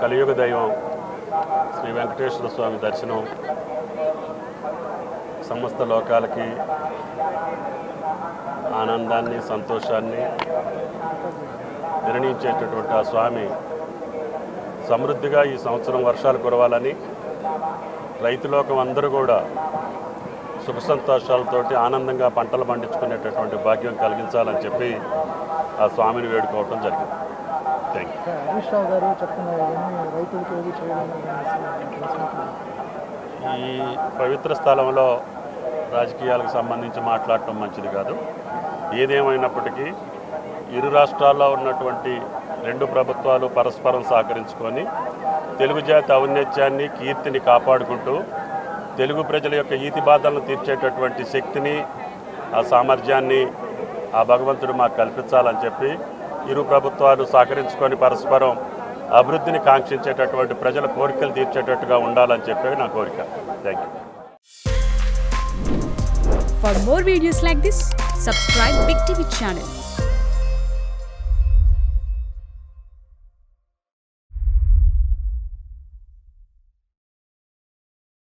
కలియుగ దైవం శ్రీ వెంకటేశ్వర స్వామి దర్శనం సమస్త లోకాలకి ఆనందాన్ని సంతోషాన్ని నిర్ణయించేటటువంటి ఆ స్వామి సమృద్ధిగా ఈ సంవత్సరం వర్షాలు కురవాలని రైతులోకం అందరూ కూడా సుఖ సంతోషాలతోటి ఆనందంగా పంటలు పండించుకునేటటువంటి భాగ్యం కలిగించాలని చెప్పి ఆ స్వామిని వేడుకోవటం జరిగింది. Thank you. హరీష్ రావు గారు చెప్తున్నారు రైతులకి ఏది చేయాలని ఈ పవిత్ర స్థలంలో రాజకీయాలకు సంబంధించి మాట్లాడటం మంచిది కాదు. ఏదేమైనప్పటికీ ఇరు రాష్ట్రాల్లో ఉన్నటువంటి రెండు ప్రభుత్వాలు పరస్పరం సహకరించుకొని తెలుగు జాతి ఔన్నత్యాన్ని కీర్తిని కాపాడుకుంటూ తెలుగు ప్రజల యొక్క ఈతి బాధలను తీర్చేటటువంటి శక్తిని ఆ సామర్థ్యాన్ని ఆ భగవంతుడు మాకు కల్పించాలని చెప్పి ఇరు ప్రభుత్వాలు సహకరించుకొని పరస్పరం అభివృద్ధిని కాంక్షించేటటువంటి ప్రజల కోరికలు తీర్చేటట్టుగా ఉండాలని చెప్పి నా కోరిక. Thank you. For more videos like this, subscribe Big TV channel.